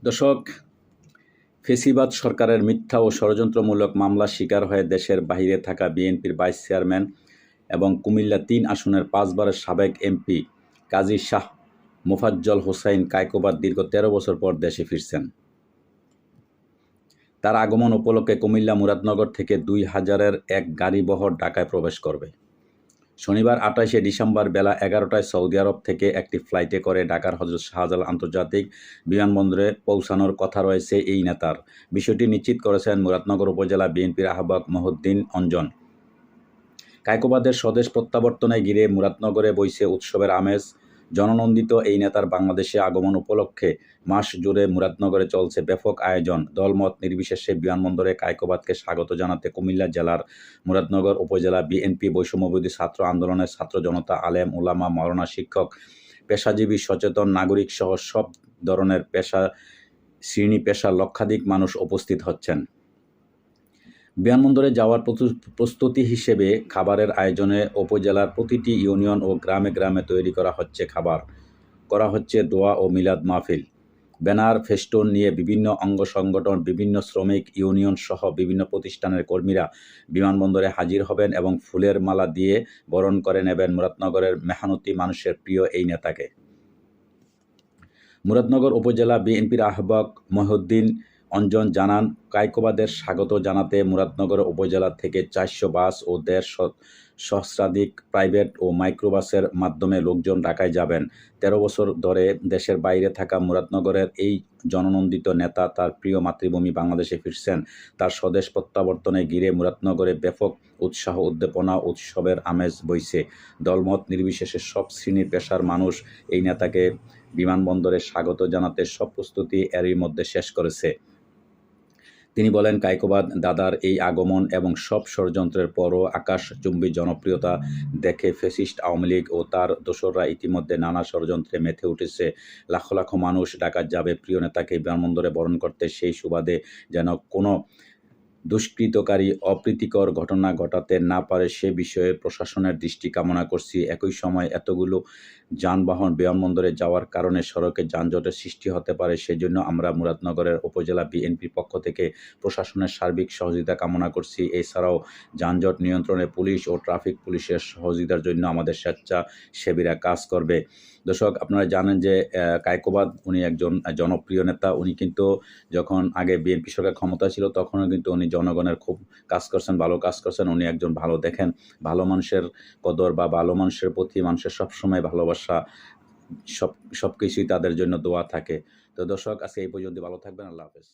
দর্শক, ফেসিবাদ সরকারের মিথ্যা ও ষড়যন্ত্রমূলক মামলার শিকার হয়ে দেশের বাইরে থাকা বিএনপির ভাইস চেয়ারম্যান এবং কুমিল্লা-৩ আসনের ৫ বারের সাবেক এমপি কাজী শাহ মোফাজ্জল হোসাইন কায়কোবাদ দীর্ঘ ১৩ বছর পর দেশে ফিরছেন। তার আগমন উপলক্ষে কুমিল্লা মুরাদনগর থেকে ২,০০০-এর এক গাড়িবহর ঢাকায় প্রবেশ করবে। শনিবার ২৮শে ডিসেম্বর বেলা ১১টায় সৌদি আরব থেকে একটি ফ্লাইটে করে ঢাকার হজরত শাহজালাল আন্তর্জাতিক বিমানবন্দরে পৌঁছানোর কথা রয়েছে এই নেতার। বিষয়টি নিশ্চিত করেছেন মুরাদনগর উপজেলা বিএনপির আহ্বায়ক মহিউদ্দিন অঞ্জন। কায়কোবাদের স্বদেশ প্রত্যাবর্তনে ঘিরে মুরাদনগরে বইছে উৎসবের আমেজ। জননন্দিত এই নেতার বাংলাদেশে আগমন উপলক্ষে মাস জুড়ে মুরাদনগরে চলছে ব্যাপক আয়োজন। দলমত নির্বিশেষে বিমানবন্দরে কায়কোবাদকে স্বাগত জানাতে কুমিল্লা জেলার মুরাদনগর উপজেলা বিএনপি, বৈষম্যবিরোধী ছাত্র আন্দোলনের ছাত্র জনতা, আলেম ওলামা, মাওলানা, শিক্ষক, পেশাজীবী, সচেতন নাগরিক সহ সব ধরনের শ্রেণী পেশার লক্ষাধিক মানুষ উপস্থিত হচ্ছেন। বিমানবন্দরে যাওয়ার প্রস্তুতি হিসেবে খাবারের আয়োজনে উপজেলার প্রতিটি ইউনিয়ন ও গ্রামে গ্রামে তৈরি করা হচ্ছে দোয়া ও মিলাদ মাহফিল। ব্যানার, ফেস্টুন নিয়ে বিভিন্ন অঙ্গ সংগঠন, বিভিন্ন শ্রমিক ইউনিয়ন সহ বিভিন্ন প্রতিষ্ঠানের কর্মীরা বিমানবন্দরে হাজির হবেন এবং ফুলের মালা দিয়ে বরণ করে নেবেন মুরাদনগরের মেহনতি মানুষের প্রিয় এই নেতাকে। মুরাদনগর উপজেলা বিএনপির আহ্বায়ক মহিউদ্দিন অঞ্জন জানান, কায়কোবাদের স্বাগত জানাতে মুরাদনগর উপজেলা থেকে ৪০০ বাস ও ১৫০ সহস্রাধিক প্রাইভেট ও মাইক্রোবাসের মাধ্যমে লোকজন ঢাকায় যাবেন। ১৩ বছর ধরে দেশের বাইরে থাকা মুরাদনগরের এই জননন্দিত নেতা তার প্রিয় মাতৃভূমি বাংলাদেশে ফিরছেন। তার স্বদেশ প্রত্যাবর্তনে ঘিরে মুরাদনগরে ব্যাপক উৎসাহ, উদ্দীপনা, উৎসবের আমেজ বইছে। দলমত নির্বিশেষে সব শ্রেণী পেশার মানুষ এই নেতাকে বিমানবন্দরে স্বাগত জানাতে সব প্রস্তুতি এরই মধ্যে শেষ করেছে। তিনি বলেন, কায়কোবাদ দাদার এই আগমন এবং সব ষড়যন্ত্রের পরও আকাশচুম্বী জনপ্রিয়তা দেখে ফ্যাসিস্ট আওয়ামী লীগ ও তার দোসররা ইতিমধ্যে নানা ষড়যন্ত্রে মেতে উঠেছে। লাখ লাখ মানুষ ঢাকা যাবে প্রিয় নেতাকে বিমানবন্দরে বরণ করতে। সেই সুবাদে যেন কোনো দুষ্কৃতকারী অপ্রীতিকর ঘটনা ঘটাতে না পারে সে বিষয়ে প্রশাসনের দৃষ্টি কামনা করছি। একই সময় এতগুলো যানবাহন বিমানবন্দরে যাওয়ার কারণে সড়কে যানজটের সৃষ্টি হতে পারে, সেজন্য আমরা মুরাদনগরের উপজেলা বিএনপির পক্ষ থেকে প্রশাসনের সার্বিক সহযোগিতা কামনা করছি। এছাড়াও যানজট নিয়ন্ত্রণে পুলিশ ও ট্রাফিক পুলিশের সহযোগিতার জন্য আমাদের স্বেচ্ছাসেবীরা কাজ করবে। দর্শক, আপনারা জানেন যে কায়কোবাদ উনি একজন জনপ্রিয় নেতা। উনি কিন্তু যখন আগে বিএনপি সরকার ক্ষমতা ছিল তখনও কিন্তু উনি জনগণের খুব কাজ করছেন, ভালো কাজ করছেন। উনি একজন ভালো দেখেন, ভালো মানুষের কদর বা ভালো মানুষের প্রতি মানুষের সবসময় ভালোবাসা, সব কিছুই তাদের জন্য দোয়া থাকে। তো দর্শক, আজকে এই পর্যন্ত। ভালো থাকবেন। আল্লাহ হাফেজ।